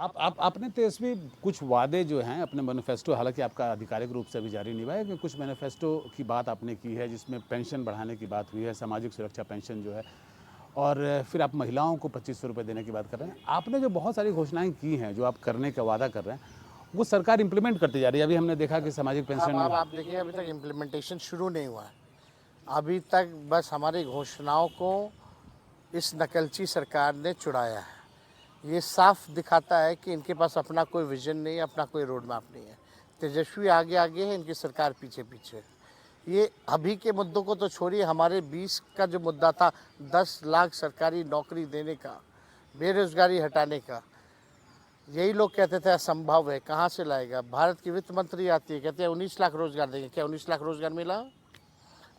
आपने तेजस्वी कुछ वादे जो हैं अपने मैनिफेस्टो, हालांकि आपका आधिकारिक रूप से अभी जारी नहीं हुआ है, कि कुछ मैनिफेस्टो की बात आपने की है जिसमें पेंशन बढ़ाने की बात हुई है, सामाजिक सुरक्षा पेंशन जो है, और फिर आप महिलाओं को 2500 रुपये देने की बात कर रहे हैं। आपने जो बहुत सारी घोषणाएं की हैं, जो आप करने का वादा कर रहे हैं, वो सरकार इंप्लीमेंट करती जा रही है। अभी हमने देखा कि सामाजिक पेंशन अब आप देखिए, अभी तक इम्प्लीमेंटेशन शुरू नहीं हुआ है। अभी तक बस हमारी घोषणाओं को इस नकलची सरकार ने चुराया है। ये साफ दिखाता है कि इनके पास अपना कोई विजन नहीं है, अपना कोई रोड मैप नहीं है। तेजस्वी आगे आगे है, इनकी सरकार पीछे पीछे है। ये अभी के मुद्दों को तो छोड़िए, हमारे 20 का जो मुद्दा था 10 लाख सरकारी नौकरी देने का, बेरोजगारी हटाने का, यही लोग कहते थे असंभव है, कहाँ से लाएगा। भारत की वित्त मंत्री आती है, कहते हैं 19 लाख रोजगार देंगे। क्या 19 लाख रोजगार मिला?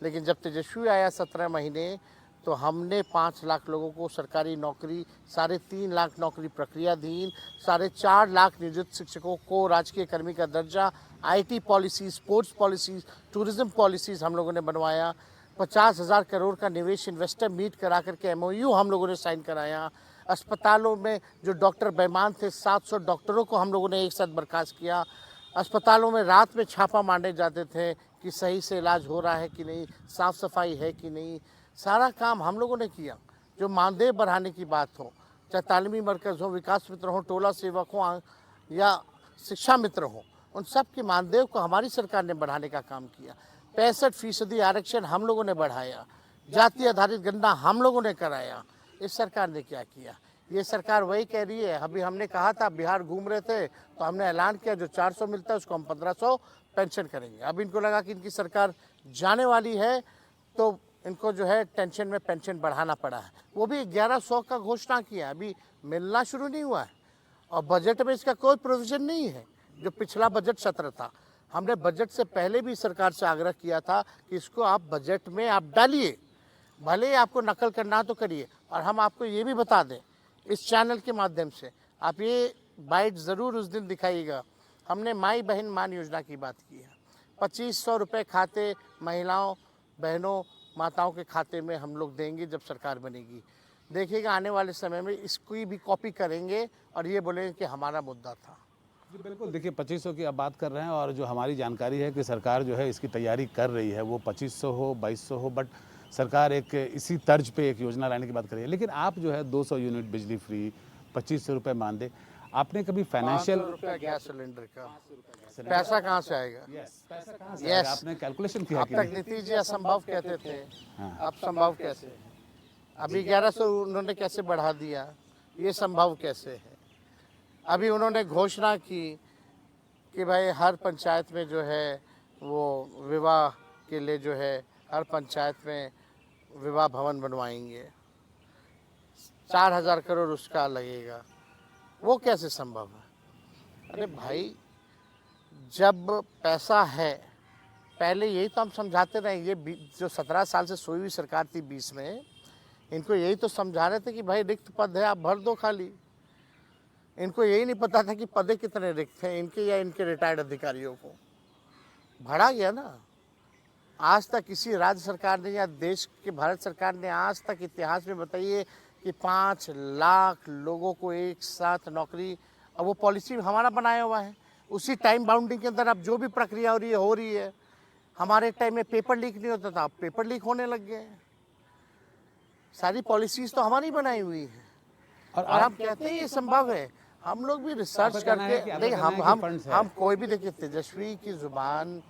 लेकिन जब तेजस्वी आया 17 महीने, तो हमने 5 लाख लोगों को सरकारी नौकरी, 3.5 लाख नौकरी प्रक्रियाधीन, 4.5 लाख नियोजित शिक्षकों को राजकीय कर्मी का दर्जा, IT policies, sports policies, tourism policies हम लोगों ने बनवाया। 50,000 करोड़ का निवेश इन्वेस्टर मीट करा करके एमओयू हम लोगों ने साइन कराया। अस्पतालों में जो डॉक्टर बेईमान थे, 700 डॉक्टरों को हम लोगों ने एक साथ बर्खास्त किया। अस्पतालों में रात में छापा मारने जाते थे कि सही से इलाज हो रहा है कि नहीं, साफ़ सफाई है कि नहीं। सारा काम हम लोगों ने किया। जो मानदेय बढ़ाने की बात हो, चाहे तालीमी मरकज़ हो, विकास मित्र हो, टोला सेवक हो या शिक्षा मित्र हो, उन सब के मानदेय को हमारी सरकार ने बढ़ाने का काम किया। 65% आरक्षण हम लोगों ने बढ़ाया। जाति आधारित गणना हम लोगों ने कराया। इस सरकार ने क्या किया? ये सरकार वही कह रही है। अभी हमने कहा था, बिहार घूम रहे थे तो हमने ऐलान किया जो 400 मिलता है उसको हम 1500 पेंशन करेंगे। अब इनको लगा कि इनकी सरकार जाने वाली है तो इनको जो है टेंशन में पेंशन बढ़ाना पड़ा है। वो भी 1100 का घोषणा किया, अभी मिलना शुरू नहीं हुआ है। और बजट में इसका कोई प्रोविजन नहीं है। जो पिछला बजट सत्र था, हमने बजट से पहले भी सरकार से आग्रह किया था कि इसको आप बजट में आप डालिए, भले ही आपको नकल करना तो करिए। और हम आपको ये भी बता दें, इस चैनल के माध्यम से आप ये बाइट ज़रूर उस दिन दिखाइएगा। हमने माई बहन मान योजना की बात की है। 2500 रुपये खाते महिलाओं, बहनों, माताओं के खाते में हम लोग देंगे जब सरकार बनेगी। देखिएगा आने वाले समय में इसकी भी कॉपी करेंगे और ये बोलेंगे कि हमारा मुद्दा था। जी बिल्कुल, देखिए 2500 की आप बात कर रहे हैं, और जो हमारी जानकारी है कि सरकार जो है इसकी तैयारी कर रही है, वो 2500 हो, 2200 हो, बट सरकार एक इसी तर्ज पे एक योजना लाने की बात कर रही है। लेकिन आप जो है 200 यूनिट बिजली फ्री, 2500 रुपये मानदेय, आपने कभी फाइनेंशियल गैस सिलेंडर का पैसा कहाँ से आएगा? पैसा कहाँ से आएगा? आपने कैलकुलेशन किया अब कि तक नहीं? नीतीश जी असंभव कहते थे, अब संभव कैसे है? अभी 1100 उन्होंने कैसे बढ़ा दिया? ये संभव कैसे है? अभी उन्होंने घोषणा की कि भाई हर पंचायत में जो है वो विवाह के लिए जो है हर पंचायत में विवाह भवन बनवाएंगे, 4000 करोड़ उसका लगेगा। वो कैसे संभव है? अरे भाई, जब पैसा है, पहले यही तो हम समझाते रहे। ये जो 17 साल से सोई हुई सरकार थी 20 में, इनको यही तो समझा रहे थे कि भाई रिक्त पद है, आप भर दो खाली। इनको यही नहीं पता था कि पदे कितने रिक्त हैं इनके या इनके रिटायर्ड अधिकारियों को। भरा गया ना। आज तक किसी राज्य सरकार ने या देश के भारत सरकार ने आज तक इतिहास में बताइए कि 5 लाख लोगों को एक साथ नौकरी, और वो पॉलिसी हमारा बनाया हुआ है। उसी टाइम बाउंडिंग के अंदर अब जो भी प्रक्रिया हो रही है। हमारे टाइम में पेपर लीक नहीं होता था, अब पेपर लीक होने लग गए। सारी पॉलिसीज तो हमारी बनाई हुई है। और आप कहते हैं ये संभव है। हम लोग भी रिसर्च करके देखिए, हम कोई भी देखिए, तेजस्वी की जुबान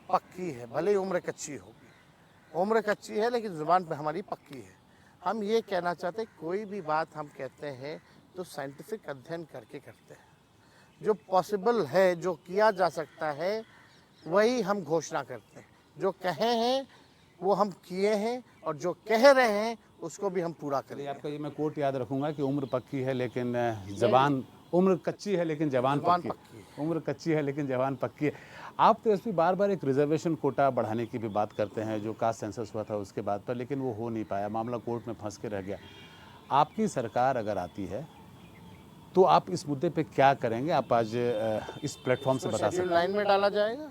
पक्की है, भले ही उम्र कच्ची होगी। उम्र कच्ची है लेकिन जुबान पे हमारी पक्की है। हम ये कहना चाहते हैं, कोई भी बात हम कहते हैं तो साइंटिफिक अध्ययन करके करते हैं। जो पॉसिबल है, जो किया जा सकता है, वही हम घोषणा करते हैं। जो कहे हैं वो हम किए हैं, और जो कह रहे हैं उसको भी हम पूरा करें। आपका ये मैं कोट याद रखूंगा कि उम्र पक्की है लेकिन जबान, उम्र कच्ची है लेकिन जवान पक्की है। उम्र कच्ची है लेकिन जवान पक्की है। आप तो इसमें बार बार एक रिजर्वेशन कोटा बढ़ाने की भी बात करते हैं, जो कास्ट सेंसस हुआ था उसके बाद पर, लेकिन वो हो नहीं पाया, मामला कोर्ट में फंस के रह गया। आपकी सरकार अगर आती है तो आप इस मुद्दे पे क्या करेंगे? आप आज इस प्लेटफॉर्म से बता सकते हैं। लाइन में डाला जाएगा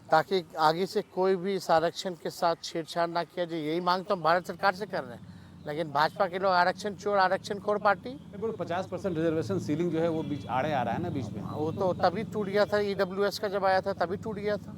ताकि आगे से कोई भी इस आरक्षण के साथ छेड़छाड़ ना किया जाए। यही मांग तो हम भारत सरकार से कर रहे हैं। लेकिन भाजपा के लोग आरक्षण चोर आरक्षण खोर पार्टी, 50% रिजर्वेशन सीलिंग जो है वो बीच आड़े आ रहा है ना बीच में। वो तो तभी टूट गया था, ईडब्ल्यूएस का जब आया था तभी टूट गया था।